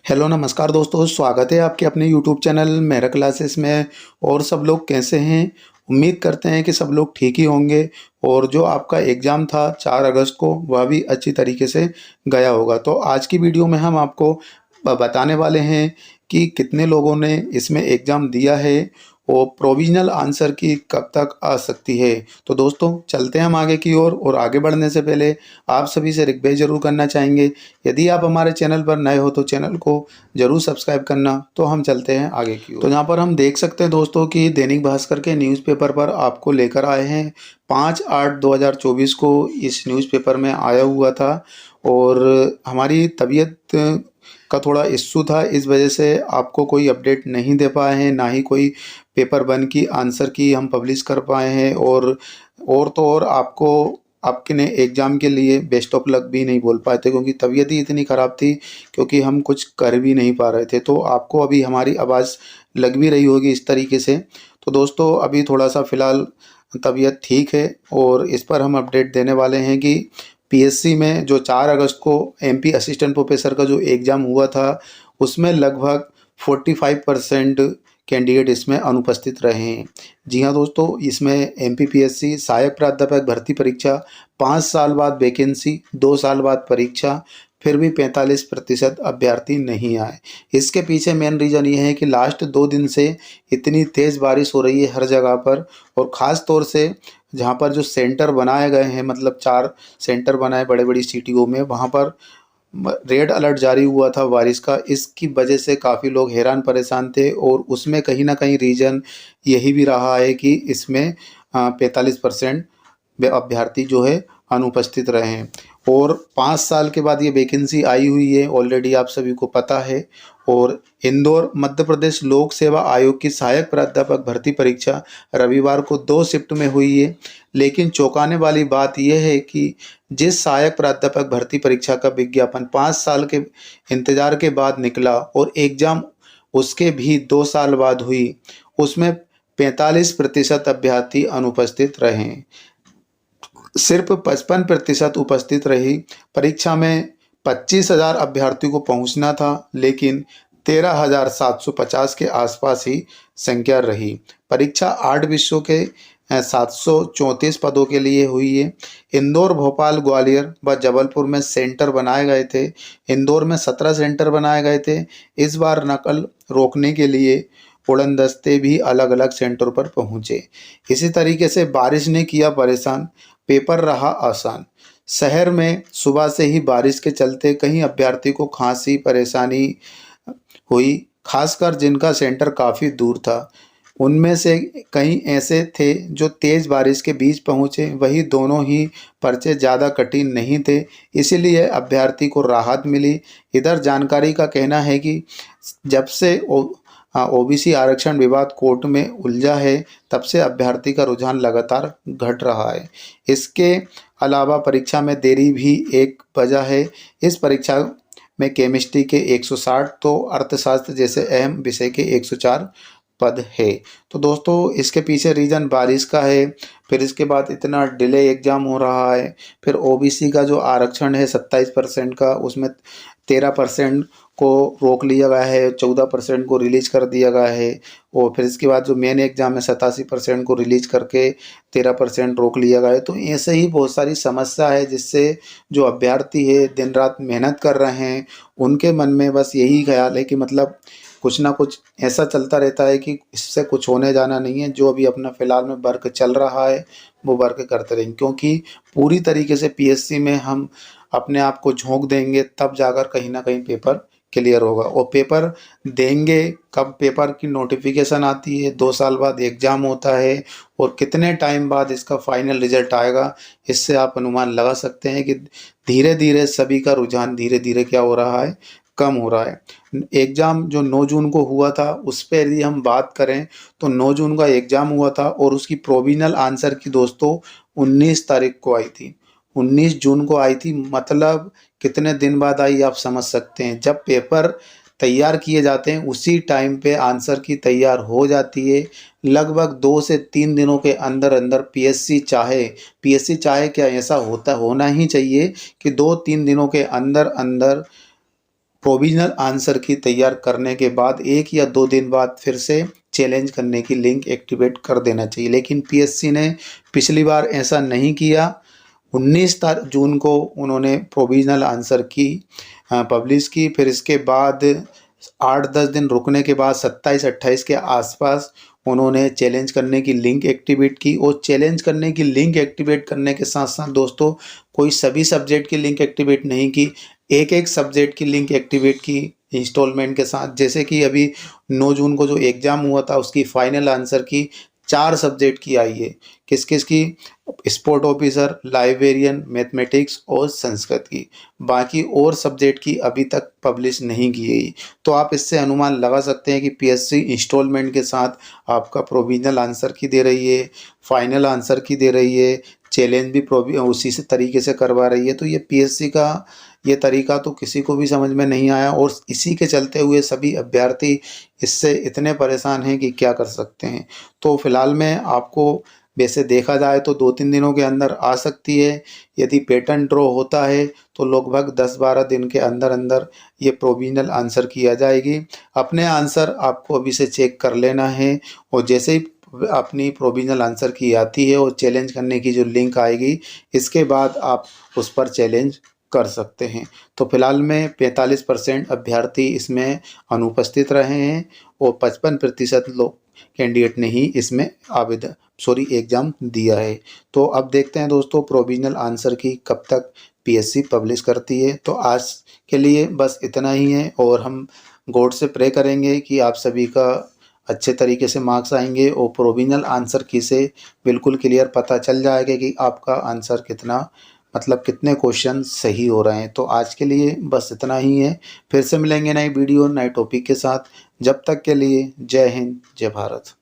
Hello नमस्कार दोस्तों, स्वागत है आपके अपने यूट्यूब चैनल मेहरा क्लासेस में। और सब लोग कैसे हैं? उम्मीद करते हैं कि सब लोग ठीक ही होंगे। और जो आपका एग्ज़ाम था 4 अगस्त को, वह भी अच्छी तरीके से गया होगा। तो आज की वीडियो में हम आपको बताने वाले हैं कि कितने लोगों ने इसमें एग्ज़ाम दिया है और प्रोविज़नल आंसर की कब तक आ सकती है। तो दोस्तों चलते हैं हम आगे की ओर। और आगे बढ़ने से पहले आप सभी से रिक्वेस्ट ज़रूर करना चाहेंगे, यदि आप हमारे चैनल पर नए हो तो चैनल को ज़रूर सब्सक्राइब करना। तो हम चलते हैं आगे की ओर। तो यहाँ पर हम देख सकते हैं दोस्तों कि दैनिक भास्कर के न्यूज़पेपर पर आपको लेकर आए हैं 5/8/2024 को इस न्यूज़पेपर में आया हुआ था। और हमारी तबीयत का थोड़ा इश्यू था, इस वजह से आपको कोई अपडेट नहीं दे पाए हैं, ना ही कोई पेपर 1 की आंसर की हम पब्लिश कर पाए हैं। और तो और आपको आपके ने एग्ज़ाम के लिए बेस्ट ऑफ लक भी नहीं बोल पाए थे, क्योंकि तबीयत ही इतनी ख़राब थी, क्योंकि हम कुछ कर भी नहीं पा रहे थे। तो आपको अभी हमारी आवाज़ लग भी रही होगी इस तरीके से। तो दोस्तों अभी थोड़ा-सा फ़िलहाल तबीयत ठीक है और इस पर हम अपडेट देने वाले हैं कि पीएससी में जो 4 अगस्त को एमपी असिस्टेंट प्रोफेसर का जो एग्ज़ाम हुआ था, उसमें लगभग 45% कैंडिडेट इसमें अनुपस्थित रहे हैं। जी हाँ दोस्तों, इसमें एमपीपीएससी सहायक प्राध्यापक भर्ती परीक्षा 5 साल बाद वैकेंसी, 2 साल बाद परीक्षा, फिर भी 45% अभ्यर्थी नहीं आए। इसके पीछे मेन रीज़न ये है कि लास्ट 2 दिन से इतनी तेज़ बारिश हो रही है हर जगह पर। और ख़ास तौर से जहाँ पर जो सेंटर बनाए गए हैं, मतलब 4 सेंटर बनाए बड़े-बड़ी सिटियों में, वहाँ पर रेड अलर्ट जारी हुआ था बारिश का। इसकी वजह से काफ़ी लोग हैरान परेशान थे। और उसमें कहीं न कहीं रीज़न यही भी रहा है कि इसमें 45% अभ्यर्थी जो है अनुपस्थित रहे हैं। और 5 साल के बाद ये वैकेंसी आई हुई है, ऑलरेडी आप सभी को पता है। और इंदौर मध्य प्रदेश लोक सेवा आयोग की सहायक प्राध्यापक भर्ती परीक्षा रविवार को 2 शिफ्ट में हुई है। लेकिन चौंकाने वाली बात यह है कि जिस सहायक प्राध्यापक भर्ती परीक्षा का विज्ञापन 5 साल के इंतजार के बाद निकला और एग्ज़ाम उसके भी 2 साल बाद हुई, उसमें 45% अभ्यर्थी अनुपस्थित रहे। सिर्फ 55% उपस्थित रही। परीक्षा में 25,000 अभ्यर्थियों को पहुंचना था, लेकिन 13,750 के आसपास ही संख्या रही। परीक्षा 8 विषयों के 734 पदों के लिए हुई है। इंदौर, भोपाल, ग्वालियर व जबलपुर में सेंटर बनाए गए थे। इंदौर में 17 सेंटर बनाए गए थे। इस बार नकल रोकने के लिए उड़न दस्ते भी अलग अलग सेंटर पर पहुंचे। इसी तरीके से बारिश ने किया परेशान, पेपर रहा आसान। शहर में सुबह से ही बारिश के चलते कई अभ्यर्थी को खांसी परेशानी हुई, खासकर जिनका सेंटर काफ़ी दूर था। उनमें से कई ऐसे थे जो तेज़ बारिश के बीच पहुँचे, वही दोनों ही पर्चे ज़्यादा कठिन नहीं थे, इसीलिए अभ्यर्थी को राहत मिली। इधर जानकारी का कहना है कि जब से ओबीसी आरक्षण विवाद कोर्ट में उलझा है, तब से अभ्यर्थी का रुझान लगातार घट रहा है। इसके अलावा परीक्षा में देरी भी एक वजह है। इस परीक्षा में केमिस्ट्री के 160 तो अर्थशास्त्र जैसे अहम विषय के 104 पद है। तो दोस्तों इसके पीछे रीज़न बारिश का है। फिर इसके बाद इतना डिले एग्ज़ाम हो रहा है। फिर ओबीसी का जो आरक्षण है 27% का, उसमें 13% को रोक लिया गया है, 14% को रिलीज़ कर दिया गया है। और फिर इसके बाद जो मेन एग्ज़ाम है 87% को रिलीज़ करके 13% रोक लिया गया है। तो ऐसे ही बहुत सारी समस्या है, जिससे जो अभ्यर्थी है दिन रात मेहनत कर रहे हैं, उनके मन में बस यही ख्याल है कि मतलब कुछ ना कुछ ऐसा चलता रहता है कि इससे कुछ होने जाना नहीं है। जो अभी अपना फ़िलहाल में वर्क चल रहा है वो वर्क करते रहेंगे, क्योंकि पूरी तरीके से पीएससी में हम अपने आप को झोंक देंगे, तब जाकर कहीं ना कहीं पेपर क्लियर होगा। और पेपर देंगे कब? पेपर की नोटिफिकेशन आती है, 2 साल बाद एग्ज़ाम होता है, और कितने टाइम बाद इसका फाइनल रिजल्ट आएगा, इससे आप अनुमान लगा सकते हैं कि धीरे धीरे सभी का रुझान धीरे धीरे क्या हो रहा है, कम हो रहा है। एग्ज़ाम जो 9 जून को हुआ था, उस पर यदि हम बात करें तो 9 जून का एग्ज़ाम हुआ था और उसकी प्रोविज़नल आंसर की दोस्तों 19 तारीख को आई थी। 19 जून को आई थी, मतलब कितने दिन बाद आई आप समझ सकते हैं। जब पेपर तैयार किए जाते हैं उसी टाइम पे आंसर की तैयार हो जाती है। लगभग 2 से 3 दिनों के अंदर अंदर पीएससी चाहे क्या, ऐसा होना ही चाहिए कि 2-3 दिनों के अंदर अंदर प्रोविज़नल आंसर की तैयार करने के बाद 1 या 2 दिन बाद फिर से चैलेंज करने की लिंक एक्टिवेट कर देना चाहिए। लेकिन पीएससी ने पिछली बार ऐसा नहीं किया। 19 जून को उन्होंने प्रोविज़नल आंसर की पब्लिश की। फिर इसके बाद 8-10 दिन रुकने के बाद 27-28 के आसपास उन्होंने चैलेंज करने की लिंक एक्टिवेट की। और चैलेंज करने की लिंक एक्टिवेट करने के साथ-साथ दोस्तों कोई सभी सब्जेक्ट की लिंक एक्टिवेट नहीं की, एक-एक सब्जेक्ट की लिंक एक्टिवेट की इंस्टॉलमेंट के साथ। जैसे कि अभी 9 जून को जो एग्ज़ाम हुआ था उसकी फाइनल आंसर की 4 सब्जेक्ट की आई है। किस-किस की? स्पोर्ट ऑफिसर, लाइब्रेरियन, मैथमेटिक्स और संस्कृत की। बाकी और सब्जेक्ट की अभी तक पब्लिश नहीं की गई। तो आप इससे अनुमान लगा सकते हैं कि पीएससी इंस्टॉलमेंट के साथ आपका प्रोविज़नल आंसर की दे रही है, फाइनल आंसर की दे रही है, चैलेंज भी उसी से तरीके से करवा रही है। तो ये पीएससी का ये तरीका तो किसी को भी समझ में नहीं आया और इसी के चलते हुए सभी अभ्यर्थी इससे इतने परेशान हैं कि क्या कर सकते हैं। तो फिलहाल में आपको वैसे देखा जाए तो 2-3 दिनों के अंदर आ सकती है। यदि पैटर्न ड्रॉ होता है तो लगभग 10-12 दिन के अंदर-अंदर ये प्रोविज़नल आंसर की आ जाएगी। अपने आंसर आपको अभी से चेक कर लेना है और जैसे ही अपनी प्रोविज़नल आंसर की आती है और चैलेंज करने की जो लिंक आएगी, इसके बाद आप उस पर चैलेंज कर सकते हैं। तो फिलहाल में 45% अभ्यर्थी इसमें अनुपस्थित रहे हैं और 55% लोग कैंडिडेट ने ही इसमें एग्ज़ाम दिया है। तो अब देखते हैं दोस्तों प्रोविज़नल आंसर की कब तक पीएससी पब्लिश करती है। तो आज के लिए बस इतना ही है और हम गॉड से प्रे करेंगे कि आप सभी का अच्छे तरीके से मार्क्स आएँगे और प्रोविज़नल आंसर की से बिल्कुल क्लियर पता चल जाएगा कि आपका आंसर कितना कितने क्वेश्चन सही हो रहे हैं। तो आज के लिए बस इतना ही है। फिर से मिलेंगे नई वीडियो नए टॉपिक के साथ। जब तक के लिए जय हिंद, जय भारत।